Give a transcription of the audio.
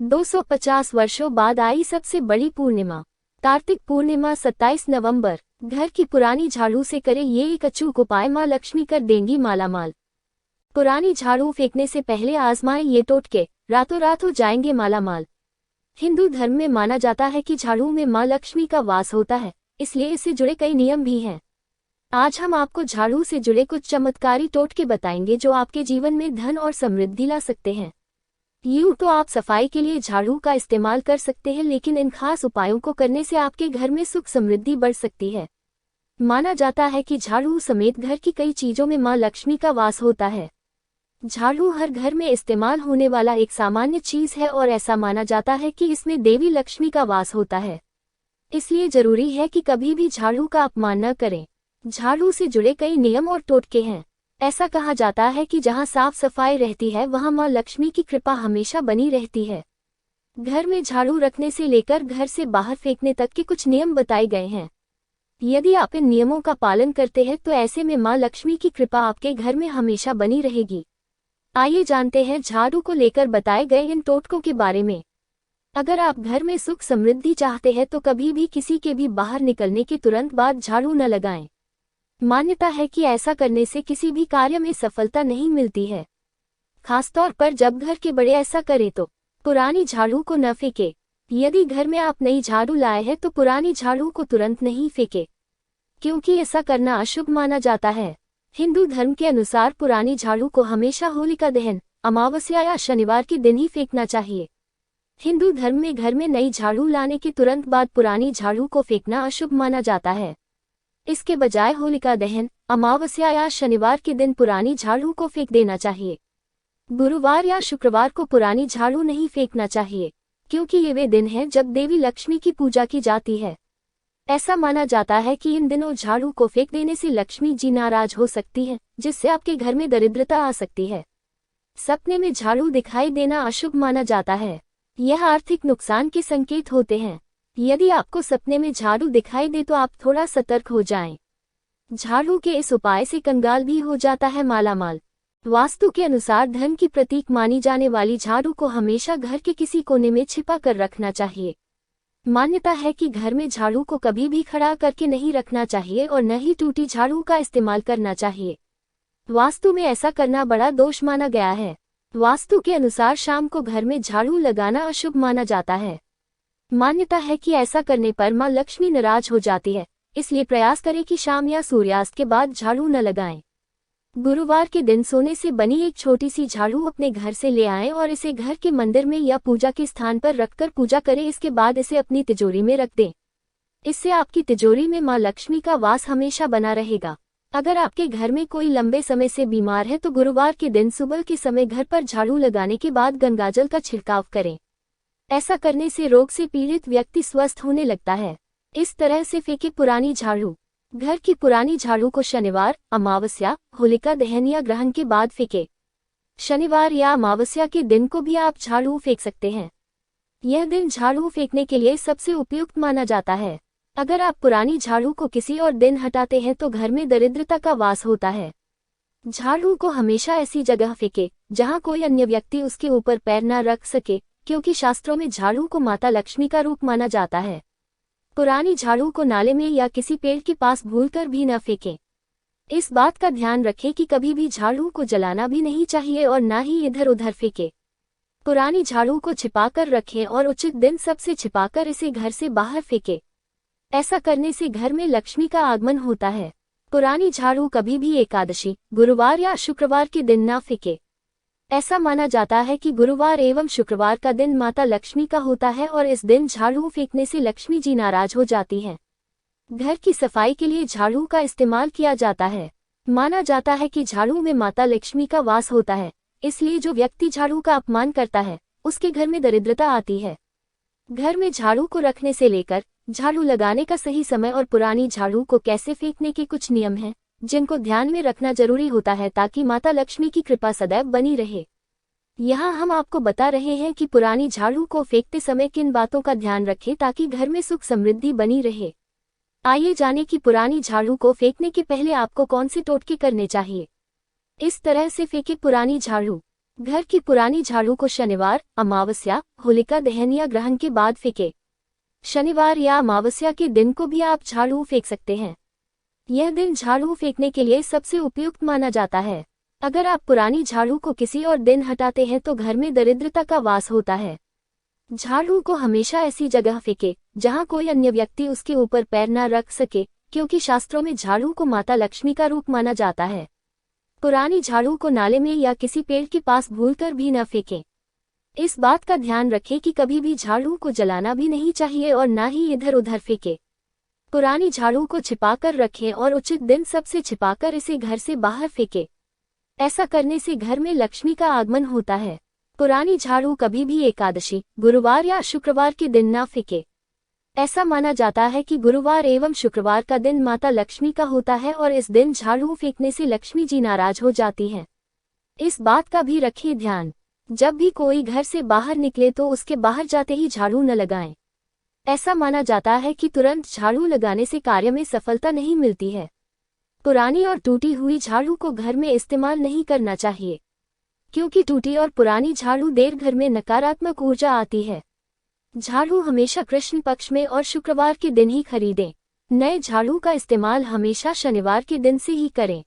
250 वर्षों बाद आई सबसे बड़ी पूर्णिमा। कार्तिक पूर्णिमा 27 नवंबर। घर की पुरानी झाड़ू से करें ये एक अचूक उपाय, माँ लक्ष्मी कर देंगी मालामाल। पुरानी झाड़ू फेंकने से पहले आजमाएं ये टोटके, रातों रात हो जाएंगे मालामाल। हिंदू धर्म में माना जाता है कि झाड़ू में माँ लक्ष्मी का वास होता है, इसलिए इससे जुड़े कई नियम भी हैं। आज हम आपको झाड़ू से जुड़े कुछ चमत्कारी टोटके बताएंगे जो आपके जीवन में धन और समृद्धि ला सकते हैं। यूं तो आप सफाई के लिए झाड़ू का इस्तेमाल कर सकते हैं, लेकिन इन खास उपायों को करने से आपके घर में सुख समृद्धि बढ़ सकती है। माना जाता है कि झाड़ू समेत घर की कई चीजों में माँ लक्ष्मी का वास होता है। झाड़ू हर घर में इस्तेमाल होने वाला एक सामान्य चीज है और ऐसा माना जाता है कि इसमें देवी लक्ष्मी का वास होता है। इसलिए जरूरी है कि कभी भी झाड़ू का अपमान न करें। झाड़ू से जुड़े कई नियम और टोटके हैं। ऐसा कहा जाता है कि जहां साफ सफाई रहती है वहां मां लक्ष्मी की कृपा हमेशा बनी रहती है। घर में झाड़ू रखने से लेकर घर से बाहर फेंकने तक के कुछ नियम बताए गए हैं। यदि आप इन नियमों का पालन करते हैं तो ऐसे में मां लक्ष्मी की कृपा आपके घर में हमेशा बनी रहेगी। आइए जानते हैं झाड़ू को लेकर बताए गए इन टोटकों के बारे में। अगर आप घर में सुख समृद्धि चाहते हैं तो कभी भी किसी के भी बाहर निकलने के तुरंत बाद झाड़ू न लगाएं। मान्यता है कि ऐसा करने से किसी भी कार्य में सफलता नहीं मिलती है, खासतौर पर जब घर के बड़े ऐसा करें तो। पुरानी झाड़ू को न फेंके। यदि घर में आप नई झाड़ू लाए हैं तो पुरानी झाड़ू को तुरंत नहीं फेंके, क्योंकि ऐसा करना अशुभ माना जाता है। हिंदू धर्म के अनुसार पुरानी झाड़ू को हमेशा होलिका दहन, अमावस्या या शनिवार के दिन ही फेंकना चाहिए। हिंदू धर्म में घर में नई झाड़ू लाने के तुरंत बाद पुरानी झाड़ू को फेंकना अशुभ माना जाता है। इसके बजाय होलिका दहन, अमावस्या या शनिवार के दिन पुरानी झाड़ू को फेंक देना चाहिए। गुरुवार या शुक्रवार को पुरानी झाड़ू नहीं फेंकना चाहिए, क्योंकि ये वे दिन हैं जब देवी लक्ष्मी की पूजा की जाती है। ऐसा माना जाता है कि इन दिनों झाड़ू को फेंक देने से लक्ष्मी जी नाराज हो सकती हैं, जिससे आपके घर में दरिद्रता आ सकती है। सपने में झाड़ू दिखाई देना अशुभ माना जाता है। यह आर्थिक नुकसान के संकेत होते हैं। यदि आपको सपने में झाड़ू दिखाई दे तो आप थोड़ा सतर्क हो जाएं। झाड़ू के इस उपाय से कंगाल भी हो जाता है मालामाल। वास्तु के अनुसार धन की प्रतीक मानी जाने वाली झाड़ू को हमेशा घर के किसी कोने में छिपा कर रखना चाहिए। मान्यता है कि घर में झाड़ू को कभी भी खड़ा करके नहीं रखना चाहिए और न ही टूटी झाड़ू का इस्तेमाल करना चाहिए। वास्तु में ऐसा करना बड़ा दोष माना गया है। वास्तु के अनुसार शाम को घर में झाड़ू लगाना अशुभ माना जाता है। मान्यता है कि ऐसा करने पर मां लक्ष्मी नाराज हो जाती है, इसलिए प्रयास करें कि शाम या सूर्यास्त के बाद झाड़ू न लगाएं। गुरुवार के दिन सोने से बनी एक छोटी सी झाड़ू अपने घर से ले आएं और इसे घर के मंदिर में या पूजा के स्थान पर रखकर पूजा करें। इसके बाद इसे अपनी तिजोरी में रख दें। इससे आपकी तिजोरी में मां लक्ष्मी का वास हमेशा बना रहेगा। अगर आपके घर में कोई लंबे समय से बीमार है तो गुरुवार के दिन सुबह के समय घर पर झाड़ू लगाने के बाद गंगाजल का छिड़काव करें। ऐसा करने से रोग से पीड़ित व्यक्ति स्वस्थ होने लगता है। इस तरह से फेंके पुरानी झाड़ू। घर की पुरानी झाड़ू को शनिवार, अमावस्या, होलिका दहन या ग्रहण के बाद फेंके। शनिवार या अमावस्या के दिन को भी आप झाड़ू फेंक सकते हैं। यह दिन झाड़ू फेंकने के लिए सबसे उपयुक्त माना जाता है। अगर आप पुरानी झाड़ू को किसी और दिन हटाते हैं तो घर में दरिद्रता का वास होता है। झाड़ू को हमेशा ऐसी जगह फेंके जहां कोई अन्य व्यक्ति उसके ऊपर पैर न रख सके, क्योंकि शास्त्रों में झाड़ू को माता लक्ष्मी का रूप माना जाता है। पुरानी झाड़ू को नाले में या किसी पेड़ के पास भूलकर भी न फेंकें। इस बात का ध्यान रखें कि कभी भी झाड़ू को जलाना भी नहीं चाहिए और न ही इधर उधर फेंकें। पुरानी झाड़ू को छिपाकर रखें और उचित दिन सबसे छिपाकर इसे घर से बाहर फेंकें। ऐसा करने से घर में लक्ष्मी का आगमन होता है। पुरानी झाड़ू कभी भी एकादशी, गुरुवार या शुक्रवार के दिन न फेंके। ऐसा माना जाता है कि गुरुवार एवं शुक्रवार का दिन माता लक्ष्मी का होता है और इस दिन झाड़ू फेंकने से लक्ष्मी जी नाराज हो जाती हैं। घर की सफाई के लिए झाड़ू का इस्तेमाल किया जाता है। माना जाता है कि झाड़ू में माता लक्ष्मी का वास होता है, इसलिए जो व्यक्ति झाड़ू का अपमान करता है उसके घर में दरिद्रता आती है। घर में झाड़ू को रखने से लेकर झाड़ू लगाने का सही समय और पुरानी झाड़ू को कैसे फेंकने के कुछ नियम हैं, जिनको ध्यान में रखना जरूरी होता है ताकि माता लक्ष्मी की कृपा सदैव बनी रहे। यहाँ हम आपको बता रहे हैं कि पुरानी झाड़ू को फेंकते समय किन बातों का ध्यान रखें ताकि घर में सुख समृद्धि बनी रहे। आइए जानें कि पुरानी झाड़ू को फेंकने के पहले आपको कौन से टोटके करने चाहिए। इस तरह से फेंके पुरानी झाड़ू। घर की पुरानी झाड़ू को शनिवार, अमावस्या, होलिका दहन या ग्रहण के बाद फेंके। शनिवार या अमावस्या के दिन को भी आप झाड़ू फेंक सकते हैं। यह दिन झाड़ू फेंकने के लिए सबसे उपयुक्त माना जाता है। अगर आप पुरानी झाड़ू को किसी और दिन हटाते हैं तो घर में दरिद्रता का वास होता है। झाड़ू को हमेशा ऐसी जगह फेंके जहां कोई अन्य व्यक्ति उसके ऊपर पैर न रख सके, क्योंकि शास्त्रों में झाड़ू को माता लक्ष्मी का रूप माना जाता है। पुरानी झाड़ू को नाले में या किसी पेड़ के पास भूलकर भी न फेंकें। इस बात का ध्यान रखें कि कभी भी झाड़ू को जलाना भी नहीं चाहिए और न ही इधर उधर फेंके। पुरानी झाड़ू को छिपाकर रखें और उचित दिन सबसे छिपाकर इसे घर से बाहर फेंके। ऐसा करने से घर में लक्ष्मी का आगमन होता है। पुरानी झाड़ू कभी भी एकादशी, गुरुवार या शुक्रवार के दिन न फेंके। ऐसा माना जाता है कि गुरुवार एवं शुक्रवार का दिन माता लक्ष्मी का होता है और इस दिन झाड़ू फेंकने से लक्ष्मी जी नाराज हो जाती हैं। इस बात का भी रखें ध्यान, जब भी कोई घर से बाहर निकले तो उसके बाहर जाते ही झाड़ू न लगाएं। ऐसा माना जाता है कि तुरंत झाड़ू लगाने से कार्य में सफलता नहीं मिलती है। पुरानी और टूटी हुई झाड़ू को घर में इस्तेमाल नहीं करना चाहिए, क्योंकि टूटी और पुरानी झाड़ू देर घर में नकारात्मक ऊर्जा आती है। झाड़ू हमेशा कृष्ण पक्ष में और शुक्रवार के दिन ही खरीदें। नए झाड़ू का इस्तेमाल हमेशा शनिवार के दिन से ही करें।